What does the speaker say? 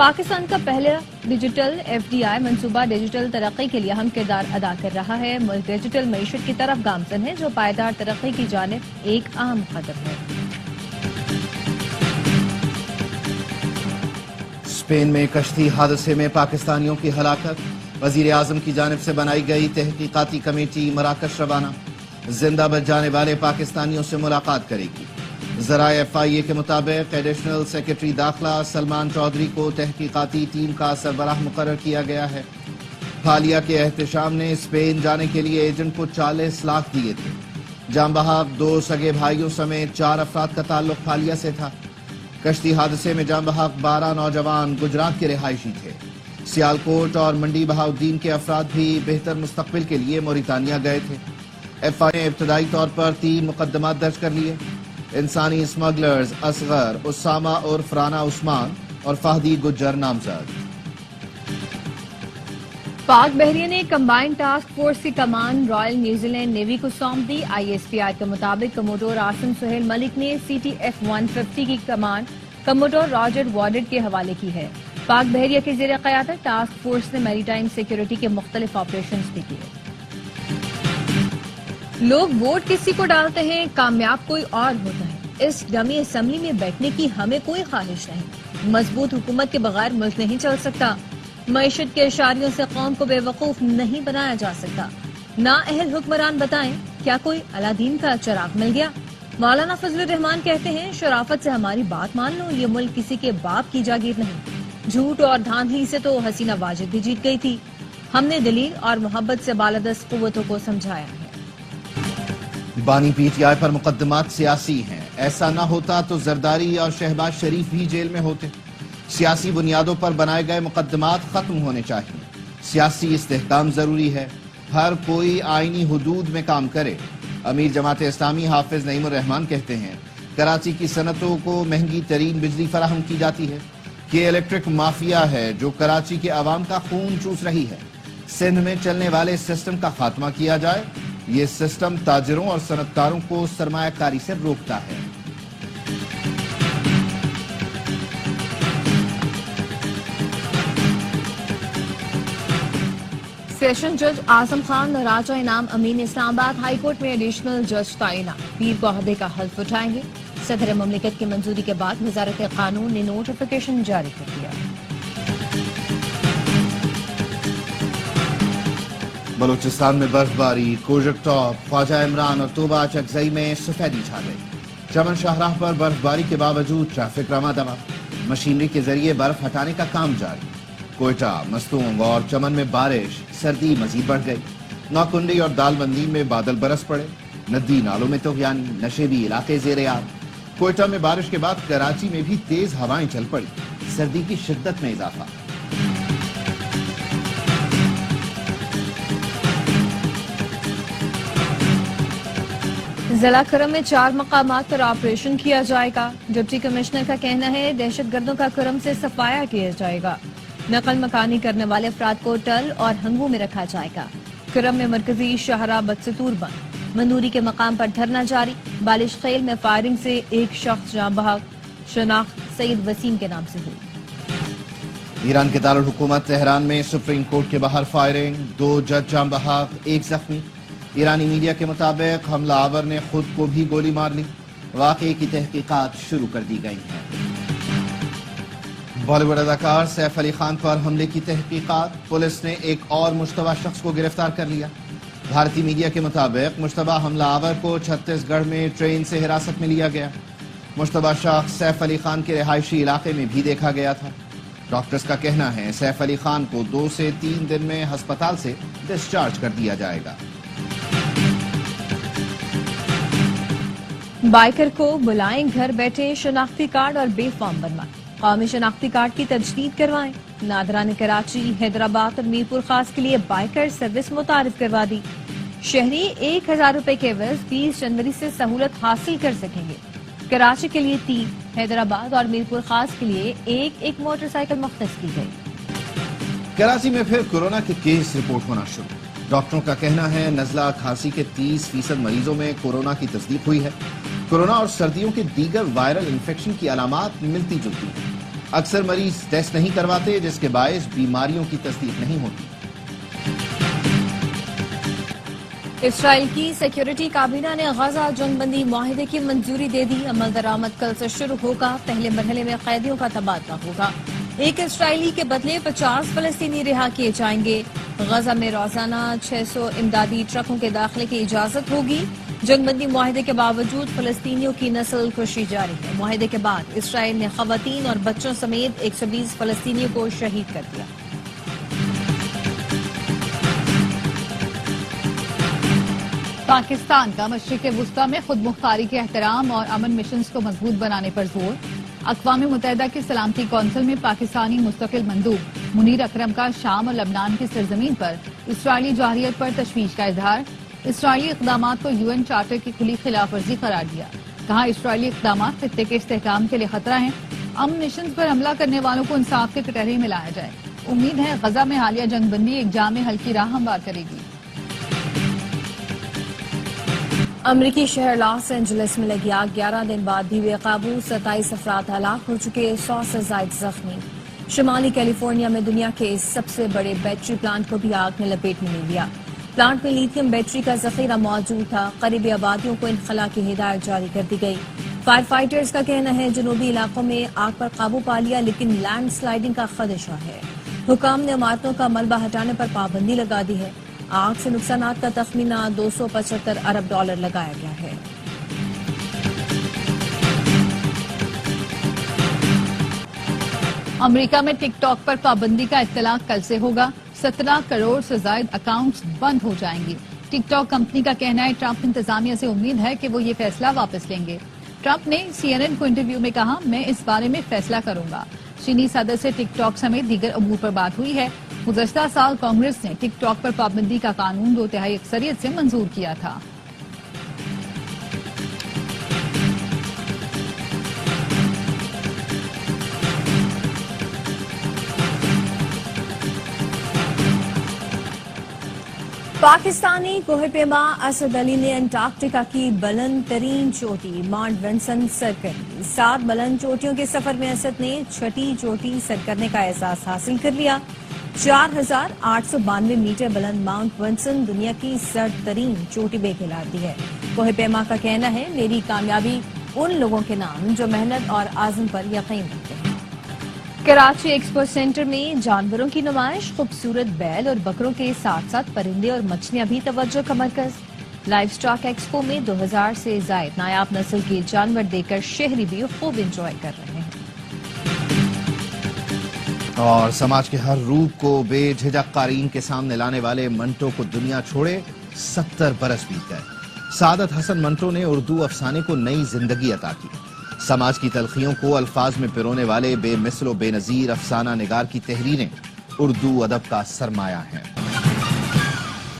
پاکستان کا پہلا digital FDI منصوبہ ڈیجیٹل ترقی کے لیے اہم کردار ادا کر رہا ہے. ملک ڈیجیٹل معیشت کی طرف گامزن ہے جو پائیدار ترقی کی جانب ایک اہم قدم ہے. اسپین میں کشتی حادثے میں پاکستانیوں کی ہلاکت. وزیر اعظم کی جانب سے بنائی گئی تحقیقاتی کمیٹی مراکش روانہ. زندہ بچ جانے والے پاکستانیوں سے ملاقات کرے گی. ذرائع FIA کے مطابق ایڈیشنل سیکرٹری داخلہ سلمان چودھری کو تحقیقاتی ٹیم کا سربراہ مقرر کیا گیا ہے. حالیہ کے احتشام نے اسپین جانے کے لیے ایجنٹ کو 40 لاکھ دیے تھے. جاں بحق 2 سگے بھائیوں سمیت 4 افراد کا تعلق حالیہ سے تھا. کشتی حادثے میں جاں بحق 12 نوجوان گجرات کے رہائشی تھے. سیالکوٹ اور منڈی بہاؤدین کے افراد بھی بہتر مستقبل کے لیے موریتانیہ گئے تھے. FIA نے ابتدائی طور پر 3 مقدمات درج کر لیے. انسانی اسمگلرز اصغر اسامہ اور فرانا عثمان اور فہدی گجر نامزد. پاک بحریہ نے کمبائنڈ ٹاسک فورس کی کمان رائل نیوزی لینڈ نیوی کو سونپ دی. ISPI کے مطابق کموڈور آسم سہیل ملک نے CTF 150 کی کمان کموڈور راجر وارڈڈ کے حوالے کی ہے. پاک بحریہ کے زیر قیادت ٹاسک فورس نے میری ٹائم سیکیورٹی کے مختلف آپریشنز بھی کیے. لوگ ووٹ کسی کو ڈالتے ہیں، کامیاب کوئی اور ہوتا ہے. اس ڈمی اسمبلی میں بیٹھنے کی ہمیں کوئی خواہش نہیں. مضبوط حکومت کے بغیر ملک نہیں چل سکتا. معیشت کے اشاریوں سے قوم کو بے وقوف نہیں بنایا جا سکتا. نااہل حکمران بتائیں کیا کوئی الادین کا چراغ مل گیا؟ مولانا فضل الرحمان کہتے ہیں شرافت سے ہماری بات مان لو، یہ ملک کسی کے باپ کی جاگیر نہیں. جھوٹ اور دھاندلی سے تو حسینہ واجد بھی جیت گئی تھی. ہم نے دلیل اور محبت سے بالادست قوتوں کو سمجھایا ہے. بانی PTI پر مقدمات سیاسی ہیں. ایسا نہ ہوتا تو زرداری اور شہباز شریف بھی جیل میں ہوتے. سیاسی بنیادوں پر بنائے گئے مقدمات ختم ہونے چاہیے. سیاسی استحکام ضروری ہے. ہر کوئی آئینی حدود میں کام کرے. امیر جماعت اسلامی حافظ نعیم الرحمان کہتے ہیں کراچی کی صنعتوں کو مہنگی ترین بجلی فراہم کی جاتی ہے. یہ الیکٹرک مافیا ہے جو کراچی کے عوام کا خون چوس رہی ہے. سندھ میں چلنے والے سسٹم کا خاتمہ کیا جائے. یہ سسٹم تاجروں اور صنعت کاروں کو سرمایہ کاری سے روکتا ہے. سیشن جج اعظم خان اور راجہ انعام امین اسلام آباد ہائی کورٹ میں ایڈیشنل جج تعینات. پیر کو عہدے کا حلف اٹھائیں گے. صدر مملکت کی منظوری کے بعد وزارت قانون نے نوٹیفیکیشن جاری کر دیا. بلوچستان میں برف باری. کوجک ٹاپ، خواجہ عمران اور توبہ چکزئی میں سفیدی چھا گئی. چمن شاہراہ پر برف باری کے باوجود ٹریفک رواں دواں. مشینری کے ذریعے برف ہٹانے کا کام جاری. کوئٹہ، مستونگ اور چمن میں بارش. سردی مزید بڑھ گئی. نوکنڈی اور دال بندی میں بادل برس پڑے. ندی نالوں میں طغیانی. نشیبی علاقے زیر آب. کوئٹہ میں بارش کے بعد کراچی میں بھی تیز ہوائیں چل پڑی. سردی کی شدت میں اضافہ. ضلع کرم میں 4 مقامات پر آپریشن کیا جائے گا. ڈپٹی کمشنر کا کہنا ہے دہشت گردوں کا کرم سے صفایا کیا جائے گا. نقل مکانی کرنے والے افراد کو ٹل اور ہنگو میں رکھا جائے گا. کرم میں مرکزی شاہراہ بدستور بند. منوری کے مقام پر دھرنا جاری. بالش خیل میں فائرنگ سے ایک شخص جاں بحق. شناخت سید وسیم کے نام سے ہوئی. ایران کے دارالحکومت تہران میں سپریم کورٹ کے باہر فائرنگ. 2 جج جاں بحق، 1 زخمی. ایرانی میڈیا کے مطابق حملہ آور نے خود کو بھی گولی مار لی. واقعے کی تحقیقات شروع کر دی گئی ہیں. بالی ووڈ اداکار سیف علی خان پر حملے کی تحقیقات. پولیس نے ایک اور مشتبہ شخص کو گرفتار کر لیا. بھارتی میڈیا کے مطابق مشتبہ حملہ آور کو چھتیس گڑھ میں ٹرین سے حراست میں لیا گیا. مشتبہ شخص سیف علی خان کے رہائشی علاقے میں بھی دیکھا گیا تھا. ڈاکٹرز کا کہنا ہے سیف علی خان کو 2 سے 3 دن میں ہسپتال سے ڈسچارج کر دیا جائے گا. بائیکر کو بلائیں گھر بیٹھے شناختی کارڈ اور بے فارم بنوائیں. قومی شناختی کارڈ کی تجدید کروائیں. نادران کراچی، حیدرآباد اور میرپور خاص کے لیے بائیکر سروس متعارف کروا دی. شہری 1000 روپے کے عوض 20 جنوری سے سہولت حاصل کر سکیں گے. کراچی کے لیے 3، حیدرآباد اور میرپور خاص کے لیے ایک موٹر سائیکل مختص کی گئی. کراچی میں پھر کورونا کے کیس رپورٹ ہونا شروع. ڈاکٹروں کا کہنا ہے نزلہ کھانسی کے 30% مریضوں میں کورونا کی تصدیق ہوئی ہے. کورونا اور سردیوں کے دیگر وائرل انفیکشن کی علامات ملتی جلتی ہیں. اکثر مریض ٹیسٹ نہیں کرواتے جس کے باعث بیماریوں کی تصدیق نہیں ہوتی۔ اسرائیل کی سیکیورٹی کابینہ نے غزہ جنگ بندی معاہدے کی منظوری دے دی۔ عمل درآمد کل سے شروع ہوگا۔ پہلے مرحلے میں قیدیوں کا تبادلہ ہوگا۔ ایک اسرائیلی کے بدلے 50 فلسطینی رہا کیے جائیں گے۔ غزہ میں روزانہ 600 امدادی ٹرکوں کے داخلے کی اجازت ہوگی۔ جنگ بندی معاہدے کے باوجود فلسطینیوں کی نسل کشی جاری ہے۔ معاہدے کے بعد اسرائیل نے خواتین اور بچوں سمیت 120 فلسطینیوں کو شہید کر دیا۔ پاکستان کا مشرق وسطی میں خود مختاری کے احترام اور امن مشنز کو مضبوط بنانے پر زور۔ اقوام متحدہ کی سلامتی کونسل میں پاکستانی مستقل مندوب منیر اکرم کا شام اور لبنان کی سرزمین پر اسرائیلی جارحیت پر تشویش کا اظہار۔ اسرائیلی اقدامات کو UN چارٹر کی کھلی خلاف ورزی قرار دیا۔ کہا اسرائیلی اقدامات خطے کے استحکام کے لیے خطرہ ہیں۔ امن مشنز پر حملہ کرنے والوں کو انصاف کے کٹہرے میں لایا جائے۔ امید ہے غزہ میں حالیہ جنگ بندی ایک جامع حل کی راہ ہموار کرے گی۔ امریکی شہر لاس اینجلس میں لگی آگ 11 دن بعد بھی بے قابو، 27 افراد ہلاک ہو چکے، 100 سے زائد زخمی۔ شمالی کیلیفورنیا میں دنیا کے سب سے بڑے بیٹری پلانٹ کو بھی آگ نے لپیٹ میں لے لیا۔ پلانٹ میں لیتھیم بیٹری کا ذخیرہ موجود تھا۔ قریبی آبادیوں کو انخلا کی ہدایت جاری کر دی گئی۔ فائر فائٹرز کا کہنا ہے جنوبی علاقوں میں آگ پر قابو پا لیا لیکن لینڈ سلائیڈنگ کا خدشہ ہے۔ حکام نے عمارتوں کا ملبہ ہٹانے پر پابندی لگا دی ہے۔ آگ سے نقصانات کا تخمینہ $275 ارب لگایا گیا ہے۔ امریکہ میں ٹک ٹاک پر پابندی کا اطلاق کل سے ہوگا۔ 17 کروڑ سے زائد اکاؤنٹس بند ہو جائیں گے۔ ٹک ٹاک کمپنی کا کہنا ہے ٹرمپ انتظامیہ سے امید ہے کہ وہ یہ فیصلہ واپس لیں گے۔ ٹرمپ نے CNN کو انٹرویو میں کہا میں اس بارے میں فیصلہ کروں گا۔ چینی صدر سے ٹک ٹاک سمیت دیگر امور پر بات ہوئی ہے۔ گزشتہ سال کانگریس نے ٹک ٹاک پر پابندی کا قانون 2/3 اکثریت سے منظور کیا تھا۔ پاکستانی کوہ پیما اسد علی نے انٹارکٹیکا کی بلند ترین چوٹی ماؤنٹ ونسن سر کر لی۔ 7 بلند چوٹیوں کے سفر میں اسد نے 6ٹی چوٹی سر کرنے کا اعزاز حاصل کر لیا۔ 4892 میٹر بلند ماؤنٹ ونسن دنیا کی سرد ترین چوٹی بے کھلاڑ دی ہے۔ کوہ پیما کا کہنا ہے میری کامیابی ان لوگوں کے نام جو محنت اور عزم پر یقین رکھتے ہیں۔ کراچی ایکسپو سینٹر میں جانوروں کی نمائش، خوبصورت بیل اور بکروں کے ساتھ ساتھ پرندے اور مچھلیاں بھی توجہ کا مرکز۔ لائف سٹاک ایکسپو میں 2000 سے زائد نایاب نسل کے جانور دیکھ کر شہری بھی خوب انجوائے کر رہے ہیں۔ اور سماج کے ہر روپ کو بے جھجک قارئین کے سامنے لانے والے منٹو کو دنیا چھوڑے 70 برس بیت گئے۔ سعادت حسن منٹو نے اردو افسانے کو نئی زندگی عطا کی۔ سماج کی تلخیوں کو الفاظ میں پرونے والے بے مثل و بے نظیر افسانہ نگار کی تحریریں اردو ادب کا سرمایہ ہیں۔